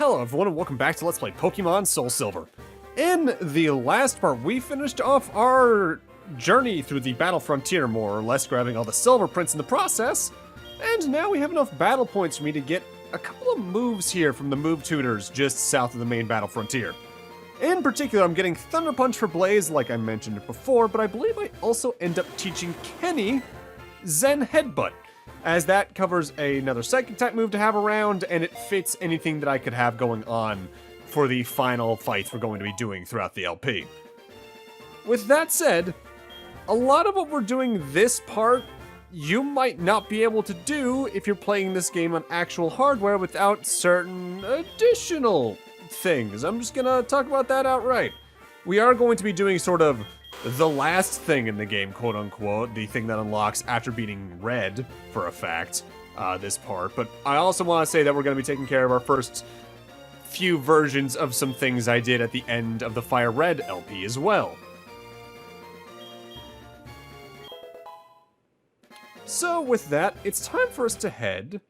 Hello everyone and welcome back to Let's Play Pokemon SoulSilver. In the last part, we finished off our journey through the battle frontier, more or less grabbing all the silver prints in the process, and now we have enough battle points for me to get a couple of moves here from the move tutors just south of the main battle frontier. In particular, I'm getting Thunder Punch for Blaze, like I mentioned before, but I believe I also end up teaching Kenny Zen Headbutt, as that covers another Psychic type move to have around, and it fits anything that I could have going on for the final fights we're going to be doing throughout the LP. With that said, a lot of what we're doing this part, you might not be able to do if you're playing this game on actual hardware without certain additional things. I'm just gonna talk about that outright. We are going to be doing sort of the last thing in the game, quote unquote, the thing that unlocks after beating Red, for a fact, this part. But I also want to say that we're going to be taking care of our first few versions of some things I did at the end of the Fire Red LP as well. So with that, it's time for us to head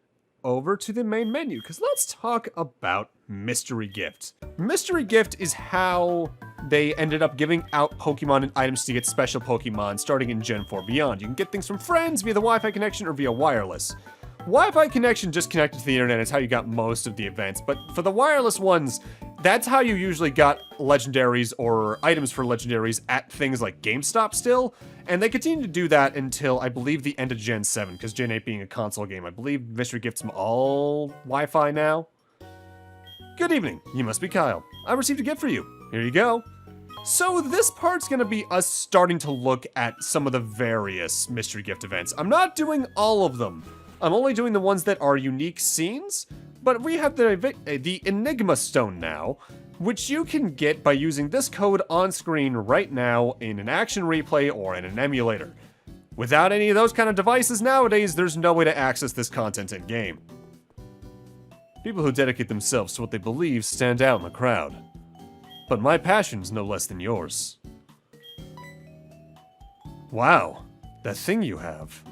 over to the main menu, because let's talk about Mystery Gift. Mystery Gift is how they ended up giving out Pokemon and items to get special Pokemon starting in Gen 4 beyond. You can get things from friends via the Wi-Fi connection or via wireless. Wi-Fi connection just connected to the internet is how you got most of the events, but for the wireless ones, that's how you usually got legendaries or items for legendaries at things like GameStop still, and they continue to do that until, I believe, the end of Gen 7, because Gen 8 being a console game, I believe Mystery Gift's all Wi-Fi now. Good evening, you must be Kyle. I received a gift for you. Here you go. So this part's gonna be us starting to look at some of the various Mystery Gift events. I'm not doing all of them. I'm only doing the ones that are unique scenes, but we have the Enigma Stone now, which you can get by using this code on screen right now in an action replay or in an emulator. Without any of those kind of devices nowadays, there's no way to access this content in-game. People who dedicate themselves to what they believe stand out in the crowd. But my passion's no less than yours. Wow, that thing you have.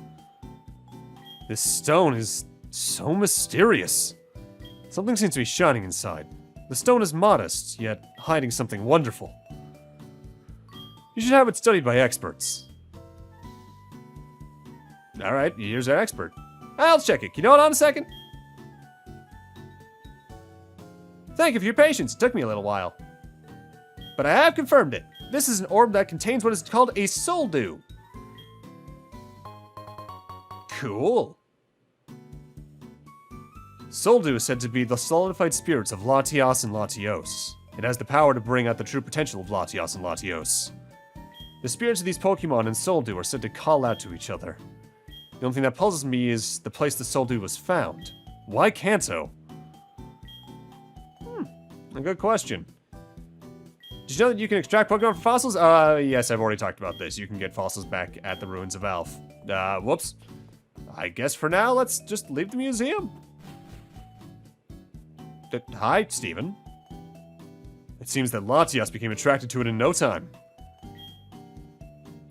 This stone is so mysterious. Something seems to be shining inside. The stone is modest, yet hiding something wonderful. You should have it studied by experts. Alright, here's our expert. I'll check it. Can you hold on a second? Thank you for your patience. It took me a little while. But I have confirmed it. This is an orb that contains what is called a Soul Dew. Cool. Soul Dew is said to be the solidified spirits of Latios and Latios. It has the power to bring out the true potential of Latios and Latios. The spirits of these Pokemon and Soul Dew are said to call out to each other. The only thing that puzzles me is the place the Soul Dew was found. Why Kanto? A good question. Did you know that you can extract Pokemon from fossils? Yes, I've already talked about this. You can get fossils back at the ruins of Alph. Whoops. I guess for now, let's just leave the museum. Hi, Steven. It seems that Latios became attracted to it in no time.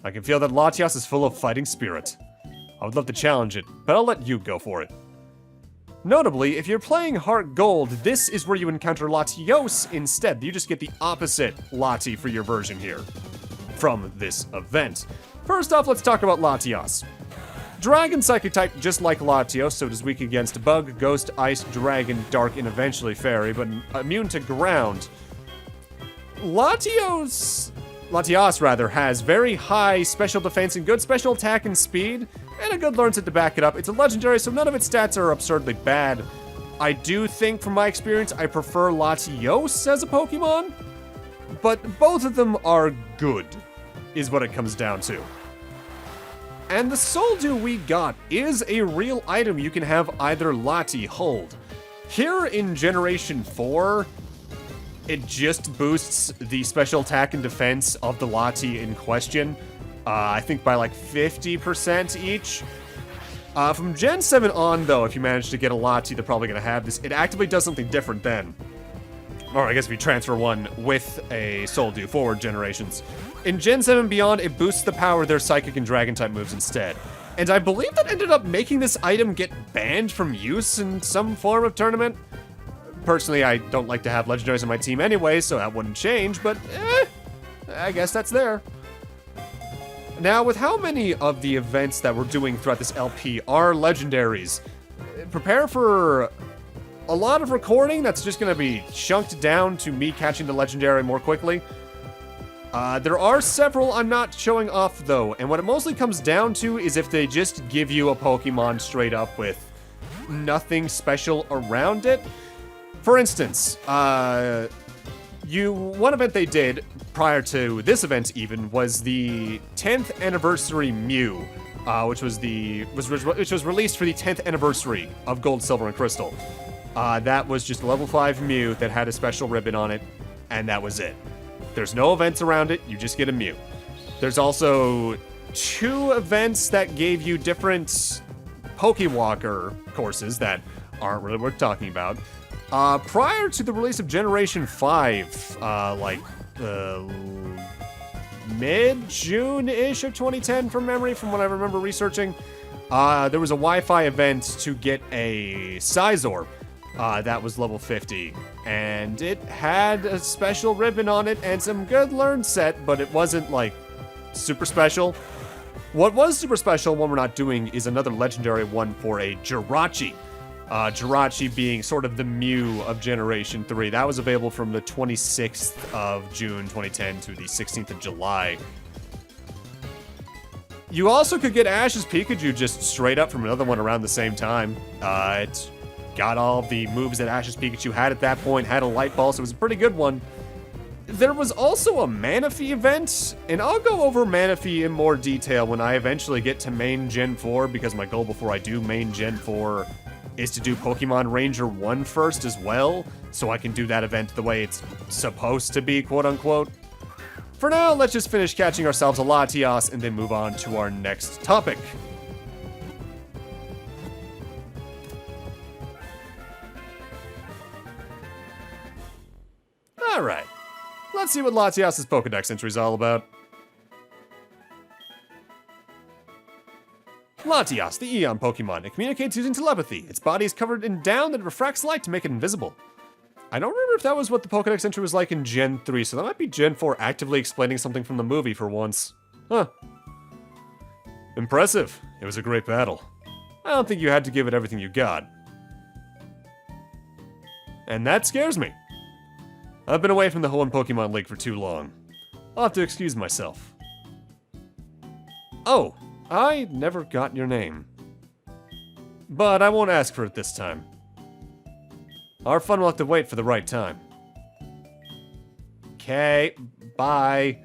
I can feel that Latios is full of fighting spirit. I would love to challenge it, but I'll let you go for it. Notably, if you're playing Heart Gold, this is where you encounter Latios instead. You just get the opposite Lati for your version here from this event. First off, let's talk about Latios. Dragon Psychic type just like Latios, so it is weak against Bug, Ghost, Ice, Dragon, Dark, and eventually Fairy, but immune to Ground. Latios has very high special defense and good special attack and speed, and a good learn set to back it up. It's a legendary, so none of its stats are absurdly bad. I do think, from my experience, I prefer Latios as a Pokemon, but both of them are good, is what it comes down to. And the Soul Dew we got is a real item you can have either Lati hold. Here in Generation 4, it just boosts the special attack and defense of the Lati in question, I think by like 50% each. From Gen 7 on, though, if you manage to get a Lati, they're probably going to have this. It actively does something different then. Or I guess if you transfer one with a Soul Dew forward generations. In Gen 7 and beyond, it boosts the power of their Psychic and Dragon type moves instead. And I believe that ended up making this item get banned from use in some form of tournament. Personally, I don't like to have legendaries on my team anyway, so that wouldn't change, but I guess that's there. Now, with how many of the events that we're doing throughout this LP are legendaries, prepare for a lot of recording that's just going to be chunked down to me catching the legendary more quickly. There are several I'm not showing off, though, and what it mostly comes down to is if they just give you a Pokemon straight up with nothing special around it. For instance, one event they did prior to this event even was the 10th anniversary Mew, which was released for the 10th anniversary of Gold, Silver, and Crystal. That was just a level 5 Mew that had a special ribbon on it, and that was it. There's no events around it, you just get a Mew. There's also 2 events that gave you different Pokewalker courses that aren't really worth talking about. Prior to the release of Generation 5, mid-June-ish of 2010 from memory, from what I remember researching, there was a Wi-Fi event to get a Scizor. That was level 50, and it had a special ribbon on it and some good learn set, but it wasn't, like, super special. What was super special, one we're not doing, is another legendary one for a Jirachi. Jirachi being sort of the Mew of Generation 3. That was available from the 26th of June 2010 to the 16th of July. You also could get Ash's Pikachu just straight up from another one around the same time. It got all the moves that Ash's Pikachu had at that point, had a Light Ball, so it was a pretty good one. There was also a Manaphy event, and I'll go over Manaphy in more detail when I eventually get to main Gen 4, because my goal before I do main Gen 4 is to do Pokemon Ranger 1 first as well, so I can do that event the way it's supposed to be, quote-unquote. For now, let's just finish catching ourselves a Latias and then move on to our next topic. Alright, let's see what Latias' Pokedex entry is all about. Latias, the Eon Pokemon. It communicates using telepathy. Its body is covered in down that refracts light to make it invisible. I don't remember if that was what the Pokedex entry was like in Gen 3, so that might be Gen 4 actively explaining something from the movie for once. Huh. Impressive. It was a great battle. I don't think you had to give it everything you got. And that scares me. I've been away from the Hoenn Pokemon League for too long. I'll have to excuse myself. Oh, I never got your name. But I won't ask for it this time. Our fun will have to wait for the right time. Okay, bye.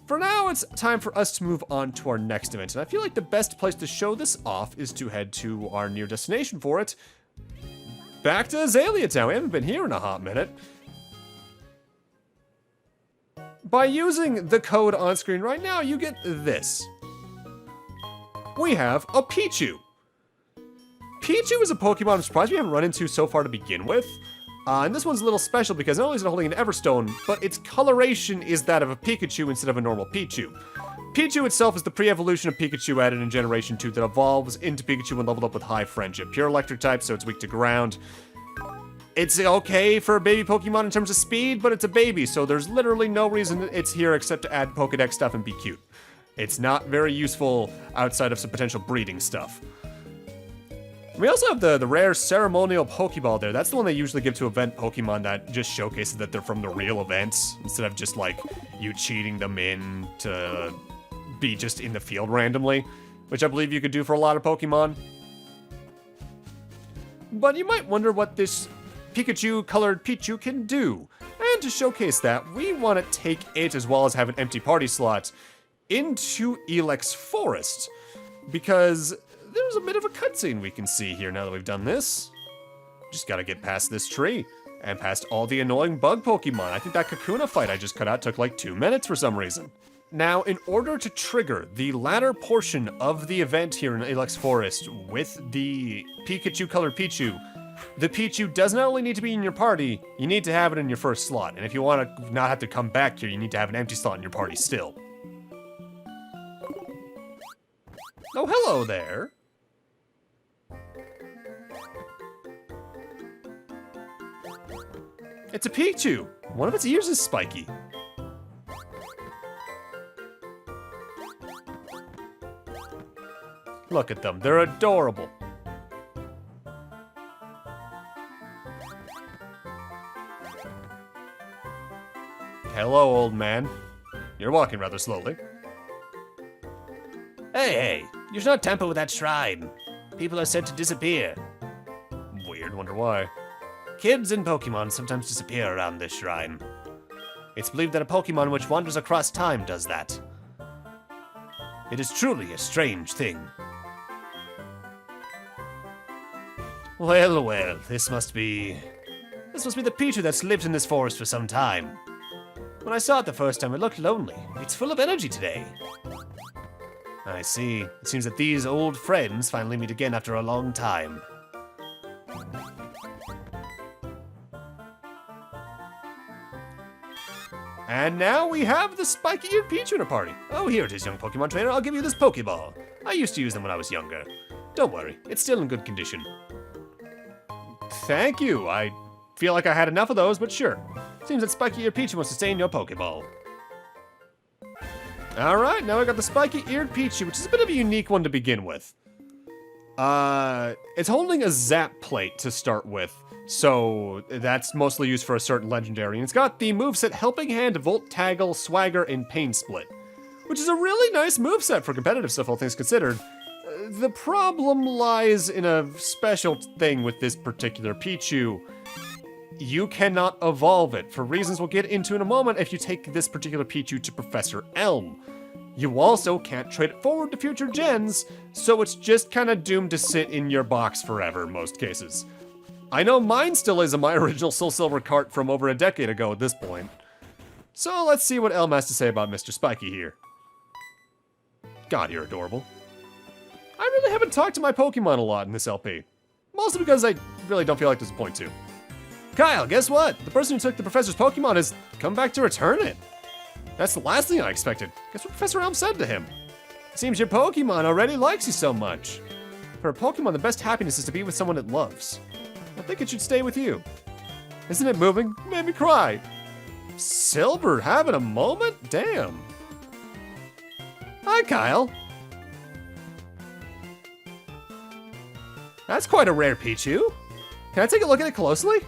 For now, it's time for us to move on to our next event, and I feel like the best place to show this off is to head to our near destination for it. Back to Azalea Town. We haven't been here in a hot minute. By using the code on screen right now, you get this. We have a Pichu. Pichu is a Pokemon I'm surprised we haven't run into so far to begin with. And this one's a little special because not only is it holding an Everstone, but its coloration is that of a Pikachu instead of a normal Pichu. Pichu itself is the pre-evolution of Pikachu added in Generation 2 that evolves into Pikachu when leveled up with High Friendship. Pure Electric type, so it's weak to ground. It's okay for a baby Pokemon in terms of speed, but it's a baby, so there's literally no reason it's here except to add Pokedex stuff and be cute. It's not very useful outside of some potential breeding stuff. We also have the rare ceremonial Pokeball there. That's the one they usually give to event Pokemon that just showcases that they're from the real events, instead of just like you cheating them in to be just in the field randomly, which I believe you could do for a lot of Pokemon. But you might wonder what this Pikachu-colored Pichu can do. And to showcase that, we want to take it, as well as have an empty party slot, into Elex Forest, because there's a bit of a cutscene we can see here now that we've done this. Just gotta get past this tree, and past all the annoying bug Pokemon. I think that Kakuna fight I just cut out took like 2 minutes for some reason. Now, in order to trigger the latter portion of the event here in Elex Forest with the Pikachu-colored Pichu, the Pichu does not only need to be in your party, you need to have it in your first slot. And if you want to not have to come back here, you need to have an empty slot in your party still. Oh, hello there. It's a Pichu. One of its ears is spiky. Look at them, they're adorable. Hello, old man. You're walking rather slowly. Hey, you should not tamper with that shrine. People are said to disappear. Weird, wonder why. Kids and Pokemon sometimes disappear around this shrine. It's believed that a Pokemon which wanders across time does that. It is truly a strange thing. Well, well, this must be the Pichu that's lived in this forest for some time. When I saw it the first time, it looked lonely. It's full of energy today. I see. It seems that these old friends finally meet again after a long time. And now we have the spiky-eared Pichu in a party. Oh, here it is, young Pokemon trainer. I'll give you this Pokeball. I used to use them when I was younger. Don't worry, it's still in good condition. Thank you. I feel like I had enough of those, but sure. Seems that spiky-eared Pichu wants to stay in your Pokeball. Alright, now I got the spiky-eared Pichu, which is a bit of a unique one to begin with. It's holding a Zap plate to start with, so that's mostly used for a certain legendary. And it's got the moveset Helping Hand, Volt Taggle, Swagger, and Pain Split, which is a really nice moveset for competitive stuff, all things considered. The problem lies in a special thing with this particular Pichu. You cannot evolve it, for reasons we'll get into in a moment if you take this particular Pichu to Professor Elm. You also can't trade it forward to future gens, so it's just kind of doomed to sit in your box forever in most cases. I know mine still is in my original SoulSilver cart from over a decade ago at this point. So let's see what Elm has to say about Mr. Spiky here. God, you're adorable. I really haven't talked to my Pokemon a lot in this LP. Mostly because I really don't feel like there's a point to. Kyle, guess what? The person who took the professor's Pokemon has come back to return it. That's the last thing I expected. Guess what Professor Elm said to him? Seems your Pokemon already likes you so much. For a Pokemon, the best happiness is to be with someone it loves. I think it should stay with you. Isn't it moving? It made me cry. Silver having a moment? Damn. Hi, Kyle. That's quite a rare Pichu. Can I take a look at it closely?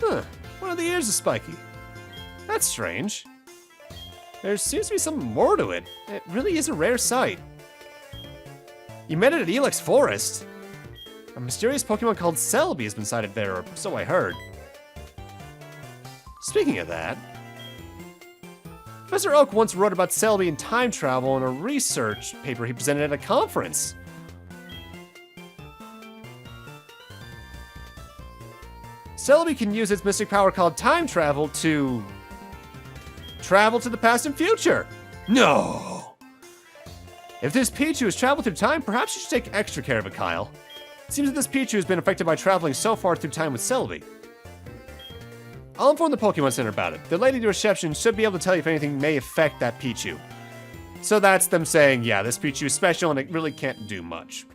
Huh, one of the ears is spiky. That's strange. There seems to be something more to it. It really is a rare sight. You met it at Elix Forest. A mysterious Pokemon called Celebi has been sighted there, or so I heard. Speaking of that, Professor Oak once wrote about Celebi and time travel in a research paper he presented at a conference. Celebi can use its mystic power called time travel to travel to the past and future. No! If this Pichu has traveled through time, perhaps you should take extra care of it, Kyle. It seems that this Pichu has been affected by traveling so far through time with Celebi. I'll inform the Pokemon Center about it. The lady at the reception should be able to tell you if anything may affect that Pichu. So that's them saying, yeah, this Pichu is special and it really can't do much.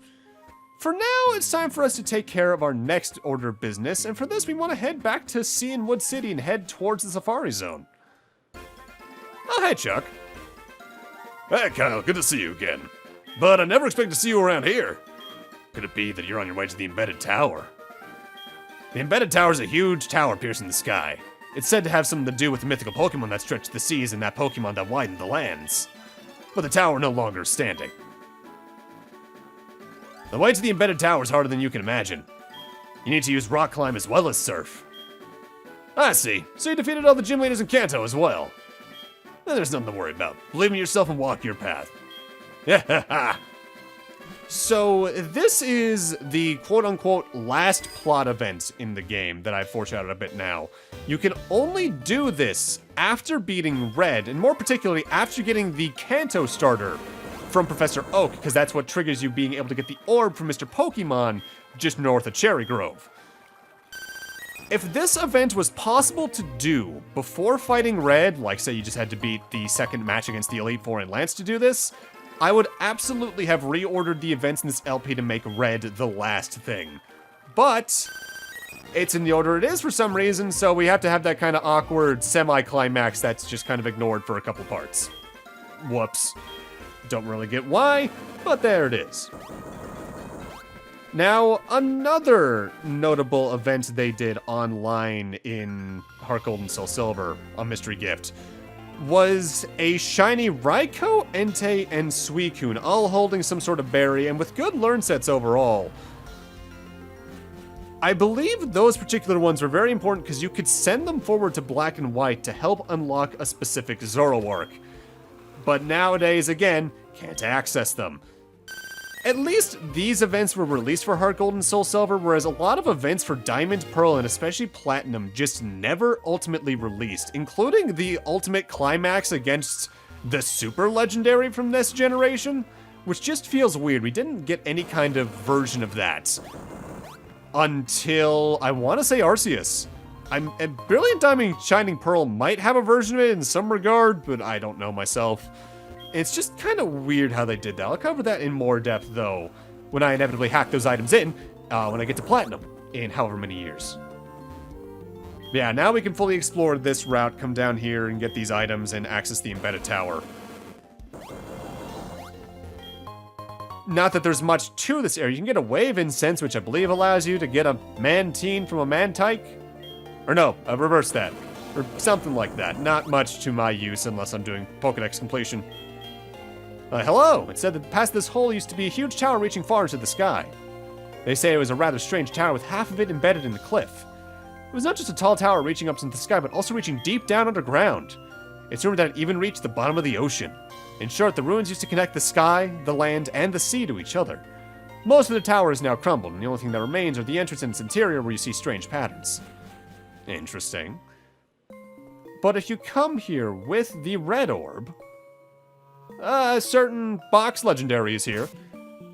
For now, it's time for us to take care of our next order of business, and for this we want to head back to Cianwood City and head towards the Safari Zone. Oh, hey, Chuck. Hey, Kyle, good to see you again. But I never expected to see you around here. Could it be that you're on your way to the Embedded Tower? The Embedded Tower is a huge tower piercing the sky. It's said to have something to do with the mythical Pokemon that stretched the seas and that Pokemon that widened the lands. But the tower no longer is standing. The way to the Embedded Tower is harder than you can imagine. You need to use rock climb as well as surf. I see. So you defeated all the gym leaders in Kanto as well. Then there's nothing to worry about. Believe in yourself and walk your path. Yeah. So this is the quote-unquote last plot event in the game that I've foreshadowed a bit now. You can only do this after beating Red, and more particularly after getting the Kanto starter from Professor Oak, because that's what triggers you being able to get the orb from Mr. Pokemon just north of Cherry Grove. If this event was possible to do before fighting Red, like say you just had to beat the second match against the Elite Four and Lance to do this, I would absolutely have reordered the events in this LP to make Red the last thing. But it's in the order it is for some reason, so we have to have that kind of awkward semi-climax that's just kind of ignored for a couple parts. Whoops. Don't really get why, but there it is. Now, another notable event they did online in Heart Gold and SoulSilver, a mystery gift, was a shiny Raikou, Entei, and Suicune, all holding some sort of berry, and with good learn sets overall. I believe those particular ones were very important because you could send them forward to Black and White to help unlock a specific Zoroark. But nowadays, again, can't access them. At least these events were released for Heart Gold and SoulSilver, whereas a lot of events for Diamond, Pearl, and especially Platinum just never ultimately released, including the ultimate climax against the Super Legendary from this generation, which just feels weird. We didn't get any kind of version of that until, I want to say, Arceus. Brilliant Diamond Shining Pearl might have a version of it in some regard, but I don't know myself. It's just kind of weird how they did that. I'll cover that in more depth, though, when I inevitably hack those items in, when I get to Platinum, in however many years. Yeah, now we can fully explore this route, come down here and get these items and access the embedded tower. Not that there's much to this area. You can get a Wave Incense, which I believe allows you to get a Mantine from a Mantike. Or no, reverse that. Or something like that. Not much to my use unless I'm doing Pokedex completion. Hello! It said that past this hole used to be a huge tower reaching far into the sky. They say it was a rather strange tower with half of it embedded in the cliff. It was not just a tall tower reaching up into the sky, but also reaching deep down underground. It's rumored that it even reached the bottom of the ocean. In short, the ruins used to connect the sky, the land, and the sea to each other. Most of the tower is now crumbled, and the only thing that remains are the entrance and its interior where you see strange patterns. Interesting. But if you come here with the red orb, a certain box legendary is here.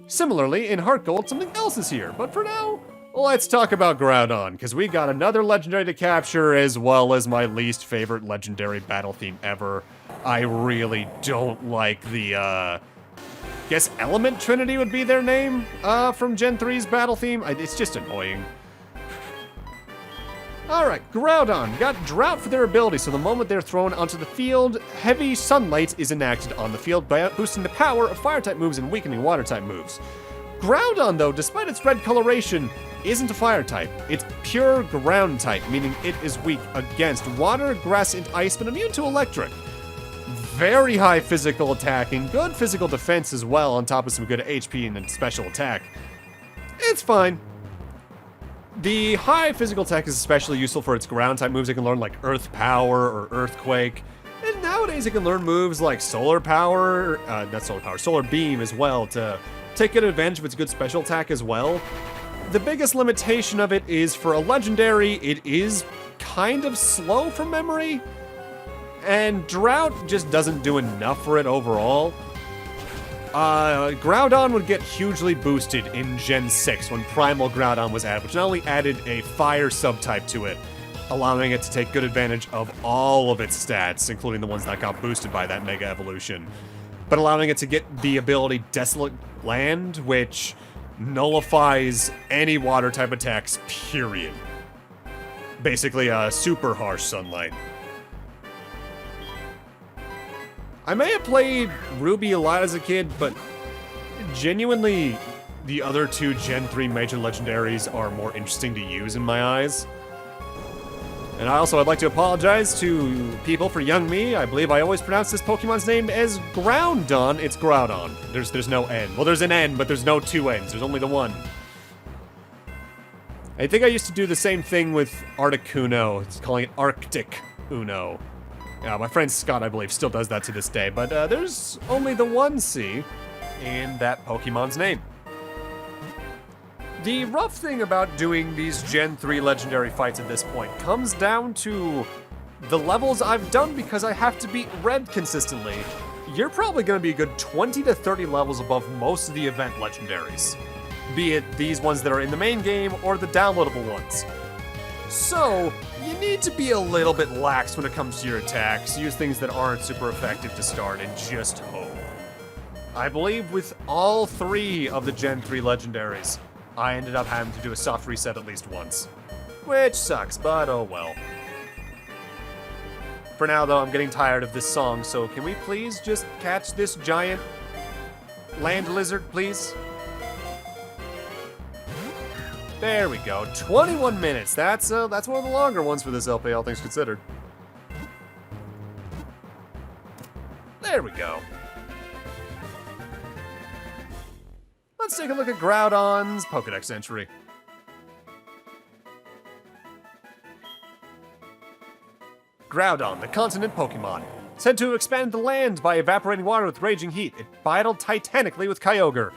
Similarly, in Heart Gold, something else is here. But for now, let's talk about Groudon, because we got another legendary to capture, as well as my least favorite legendary battle theme ever. I really don't like the, guess Element Trinity would be their name, from Gen 3's battle theme. It's just annoying. Alright, Groudon got Drought for their ability, so the moment they're thrown onto the field, heavy sunlight is enacted on the field, boosting the power of Fire-type moves and weakening Water-type moves. Groudon, though, despite its red coloration, isn't a Fire-type. It's pure Ground-type, meaning it is weak against Water, Grass, and Ice, but immune to Electric. Very high physical attack and good physical defense as well, on top of some good HP and special attack. It's fine. The high physical attack is especially useful for its ground-type moves. It can learn like Earth Power or Earthquake. And nowadays it can learn moves like Solar Power, not Solar Power, Solar Beam as well to take good advantage of its good special attack as well. The biggest limitation of it is for a legendary, it is kind of slow from memory. And Drought just doesn't do enough for it overall. Groudon would get hugely boosted in Gen 6 when Primal Groudon was added, which not only added a fire subtype to it, allowing it to take good advantage of all of its stats, including the ones that got boosted by that Mega Evolution, but allowing it to get the ability Desolate Land, which nullifies any water type attacks, period. Basically, super harsh sunlight. I may have played Ruby a lot as a kid, but genuinely, the other two Gen 3 major legendaries are more interesting to use in my eyes. And I'd like to apologize to people for young me. I believe I always pronounce this Pokemon's name as Groudon. It's Groudon. There's no N. Well, there's an N, but there's no two N's. There's only the one. I think I used to do the same thing with Articuno. It's calling it Arctic Uno. Yeah, my friend Scott, I believe, still does that to this day, but there's only the one C in that Pokemon's name. The rough thing about doing these Gen 3 legendary fights at this point comes down to the levels I've done because I have to beat Red consistently. You're probably going to be a good 20 to 30 levels above most of the event legendaries, be it these ones that are in the main game or the downloadable ones. So, you need to be a little bit lax when it comes to your attacks, use things that aren't super effective to start, and just hope. I believe with all three of the Gen 3 legendaries, I ended up having to do a soft reset at least once. Which sucks, but oh well. For now, though, I'm getting tired of this song, so can we please just catch this giant land lizard, please? There we go. 21 minutes. That's one of the longer ones for this LP, all things considered. There we go. Let's take a look at Groudon's Pokedex entry. Groudon, the continent Pokemon. Said to expand the land by evaporating water with raging heat. It battled titanically with Kyogre.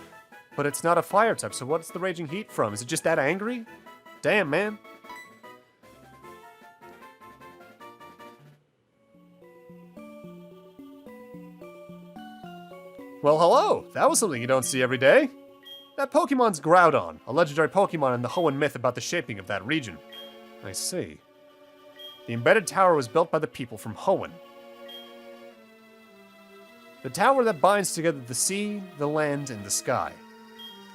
But it's not a fire type, so what's the raging heat from? Is it just that angry? Damn, man. Well, hello. That was something you don't see every day. That Pokemon's Groudon, a legendary Pokemon in the Hoenn myth about the shaping of that region. I see. The embedded tower was built by the people from Hoenn. The tower that binds together the sea, the land, and the sky.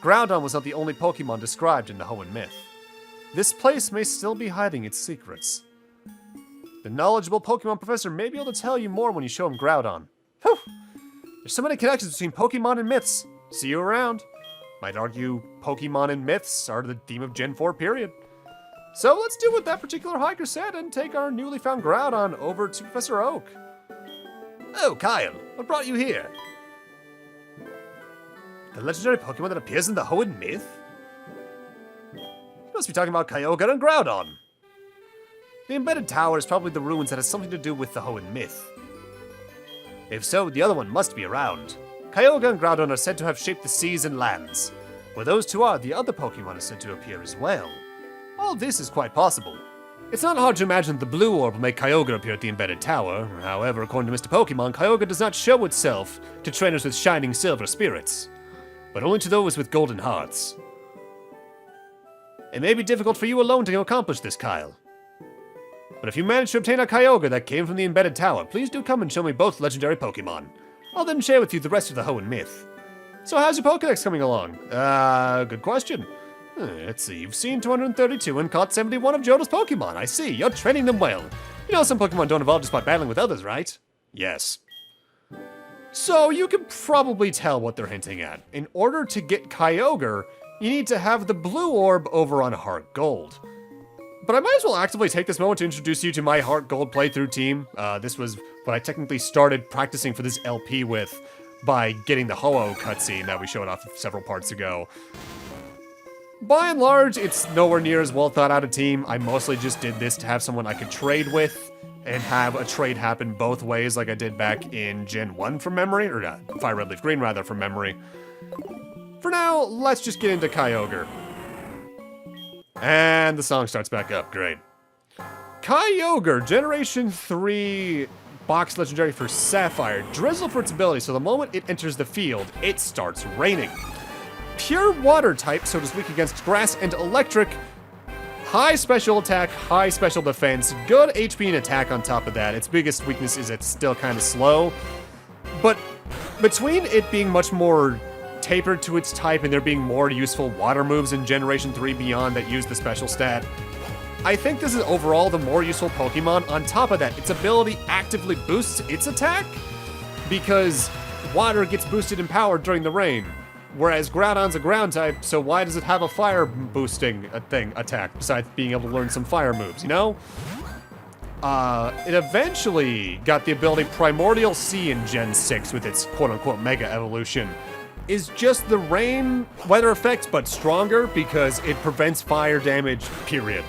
Groudon was not the only Pokemon described in the Hoenn myth. This place may still be hiding its secrets. The knowledgeable Pokemon professor may be able to tell you more when you show him Groudon. Whew! There's so many connections between Pokemon and myths. See you around. Might argue Pokemon and myths are the theme of Gen 4, period. So let's do what that particular hiker said and take our newly found Groudon over to Professor Oak. Oh, Kyle, what brought you here? The legendary Pokemon that appears in the Hoenn myth? You must be talking about Kyogre and Groudon. The embedded tower is probably the ruins that has something to do with the Hoenn myth. If so, the other one must be around. Kyogre and Groudon are said to have shaped the seas and lands. Where those two are, the other Pokemon is said to appear as well. All this is quite possible. It's not hard to imagine that the blue orb will make Kyogre appear at the embedded tower. However, according to Mr. Pokemon, Kyogre does not show itself to trainers with shining silver spirits, but only to those with golden hearts. It may be difficult for you alone to accomplish this, Kyle. But if you manage to obtain a Kyogre that came from the embedded tower, please do come and show me both legendary Pokemon. I'll then share with you the rest of the Hoenn myth. So how's your Pokedex coming along? Good question. Let's see, you've seen 232 and caught 71 of Johto's Pokemon. I see, you're training them well. You know some Pokemon don't evolve just by battling with others, right? Yes. So you can probably tell what they're hinting at. In order to get Kyogre, you need to have the blue orb over on Heart Gold. But I might as well actively take this moment to introduce you to my Heart Gold playthrough team. This was what I technically started practicing for this LP with by getting the Ho-Oh cutscene that we showed off several parts ago. By and large, it's nowhere near as well thought out a team. I mostly just did this to have someone I could trade with and have a trade happen both ways like I did back in Gen 1 from memory, or Fire Red Leaf Green rather from memory. For now, let's just get into Kyogre. And the song starts back up, great. Kyogre, Generation 3 box legendary for Sapphire. Drizzle for its ability, so the moment it enters the field, it starts raining. Pure water type, so it is weak against grass and electric. High special attack, high special defense, good HP and attack on top of that. Its biggest weakness is it's still kind of slow. But between it being much more tapered to its type and there being more useful water moves in Generation 3 beyond that use the special stat, I think this is overall the more useful Pokemon. On top of that, its ability actively boosts its attack because water gets boosted in power during the rain. Whereas Groudon's a ground type, so why does it have a fire boosting attack besides being able to learn some fire moves, you know? It eventually got the ability Primordial Sea in Gen 6 with its quote-unquote Mega Evolution. Is just the rain weather effect, but stronger because it prevents fire damage, period.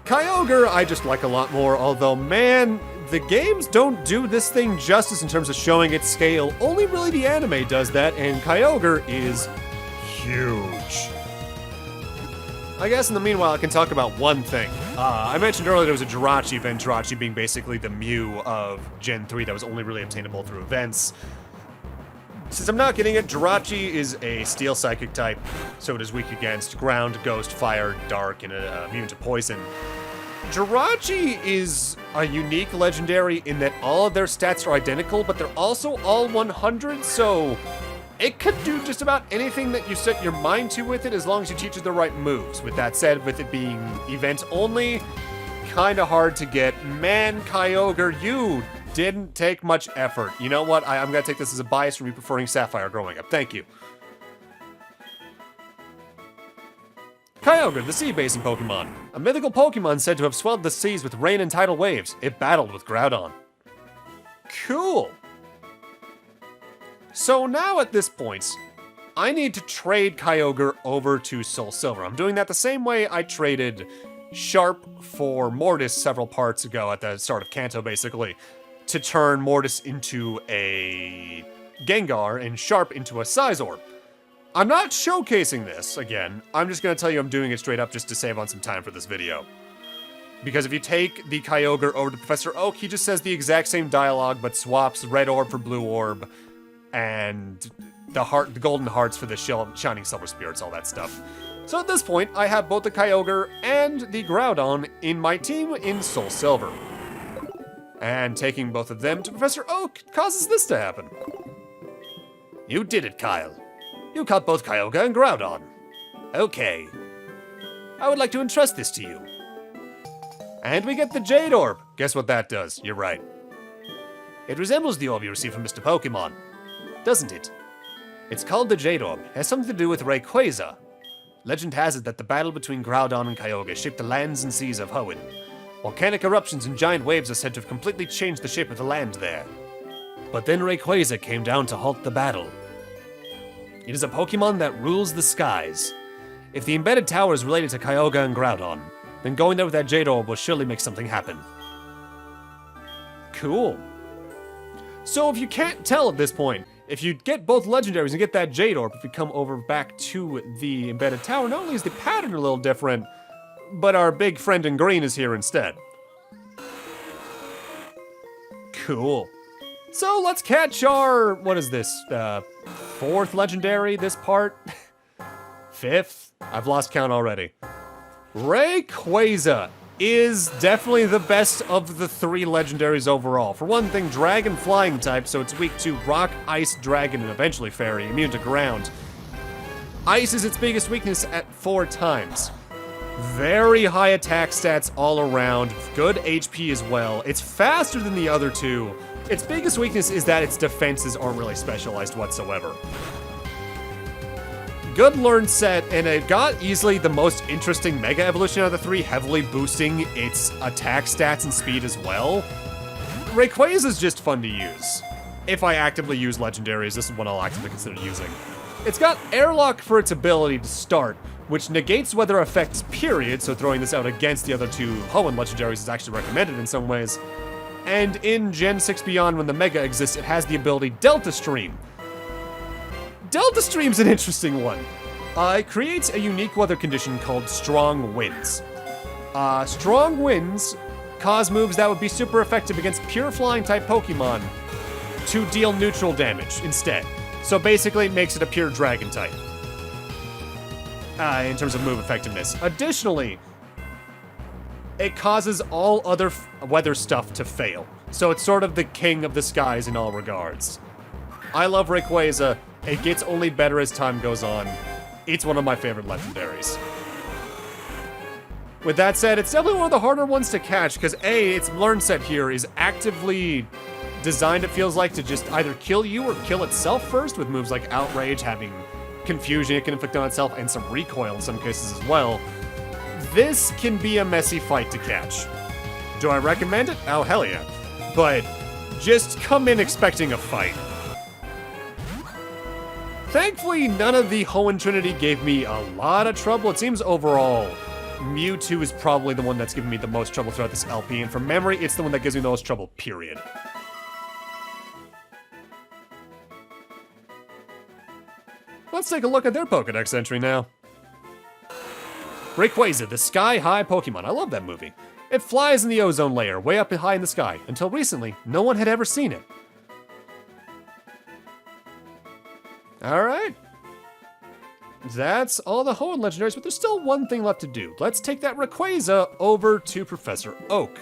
Kyogre I just like a lot more, although man, the games don't do this thing justice in terms of showing its scale. Only really the anime does that, and Kyogre is huge. I guess in the meanwhile, I can talk about one thing. I mentioned earlier there was a Jirachi event, Jirachi being basically the Mew of Gen 3 that was only really obtainable through events. Since I'm not getting it, Jirachi is a Steel Psychic type, so it is weak against Ground, Ghost, Fire, Dark, and immune to Poison. Jirachi is a unique legendary in that all of their stats are identical, but they're also all 100, so It could do just about anything that you set your mind to with it as long as you teach it the right moves. With that said, with it being event only, kinda hard to get. Man, Kyogre, you didn't take much effort. You know what? I'm gonna take this as a bias for me preferring Sapphire growing up. Thank you. Kyogre, the sea basin Pokemon. A mythical Pokemon said to have swelled the seas with rain and tidal waves. It battled with Groudon. Cool. So now at this point, I need to trade Kyogre over to SoulSilver. I'm doing that the same way I traded Sharp for Mortis several parts ago at the start of Kanto, basically, to turn Mortis into a Gengar and Sharp into a Scizor. I'm not showcasing this, again. I'm just going to tell you I'm doing it straight up just to save on some time for this video. Because if you take the Kyogre over to Professor Oak, he just says the exact same dialogue, but swaps Red Orb for Blue Orb, and the golden hearts for the shining silver spirits, all that stuff. So at this point, I have both the Kyogre and the Groudon in my team in SoulSilver. And taking both of them to Professor Oak causes this to happen. You did it, Kyle. You caught both Kyogre and Groudon. Okay. I would like to entrust this to you. And we get the Jade Orb. Guess what that does? You're right. It resembles the orb you received from Mr. Pokemon, doesn't it? It's called the Jade Orb. It has something to do with Rayquaza. Legend has it that the battle between Groudon and Kyogre shaped the lands and seas of Hoenn. Volcanic eruptions and giant waves are said to have completely changed the shape of the land there. But then Rayquaza came down to halt the battle. It is a Pokemon that rules the skies. If the embedded tower is related to Kyogre and Groudon, then going there with that Jade Orb will surely make something happen. Cool. So if you can't tell at this point, if you get both legendaries and get that Jade Orb, if you come over back to the embedded tower, not only is the pattern a little different, but our big friend in green is here instead. Cool. So let's catch our, what is this, fourth legendary this part? Fifth? I've lost count already. Rayquaza is definitely the best of the three legendaries overall. For one thing, dragon flying type, so it's weak to rock, ice, dragon, and eventually fairy, immune to ground. Ice is its biggest weakness at 4 times. Very high attack stats all around, good HP as well. It's faster than the other two. Its biggest weakness is that its defenses aren't really specialized whatsoever. Good learn set, and it got easily the most interesting Mega Evolution out of the three, heavily boosting its attack stats and speed as well. Rayquaza is just fun to use. If I actively use legendaries, this is what I'll actively consider using. It's got Airlock for its ability to start, which negates weather effects, period, so throwing this out against the other two Hoenn legendaries is actually recommended in some ways. And in Gen 6 Beyond, when the Mega exists, it has the ability Delta Stream. Delta Stream's an interesting one. It creates a unique weather condition called Strong Winds. Strong Winds cause moves that would be super effective against pure flying type Pokemon to deal neutral damage instead. So basically it makes it a pure dragon type. In terms of move effectiveness. Additionally, it causes all other weather stuff to fail. So it's sort of the king of the skies in all regards. I love Rayquaza. It gets only better as time goes on. It's one of my favorite legendaries. With that said, it's definitely one of the harder ones to catch because A, its learn set here is actively designed, it feels like, to just either kill you or kill itself first, with moves like Outrage, having confusion it can inflict on itself, and some recoil in some cases as well. This can be a messy fight to catch. Do I recommend it? Oh, hell yeah. But just come in expecting a fight. Thankfully, none of the Hoenn Trinity gave me a lot of trouble. It seems overall, Mewtwo is probably the one that's given me the most trouble throughout this LP, and from memory, it's the one that gives me the most trouble, period. Let's take a look at their Pokedex entry now. Rayquaza, the sky-high Pokemon. I love that movie. It flies in the ozone layer, way up high in the sky. Until recently, no one had ever seen it. Alright. That's all the Hoenn legendaries, but there's still one thing left to do. Let's take that Rayquaza over to Professor Oak.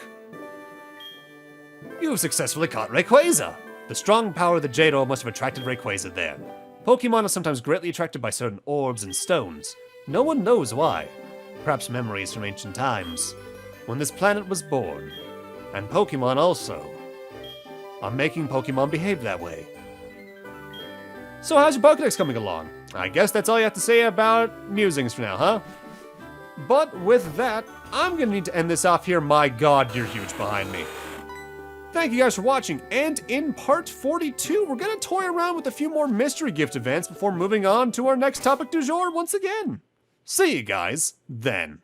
You've successfully caught Rayquaza. The strong power of the Jade Orb must have attracted Rayquaza there. Pokemon are sometimes greatly attracted by certain orbs and stones. No one knows why. Perhaps memories from ancient times, when this planet was born. And Pokemon also are making Pokemon behave that way. So how's your Pokedex coming along? I guess that's all you have to say about musings for now, huh? But with that, I'm gonna need to end this off here. My god, you're huge behind me. Thank you guys for watching, and in part 42, we're gonna toy around with a few more mystery gift events before moving on to our next topic du jour once again. See you guys then.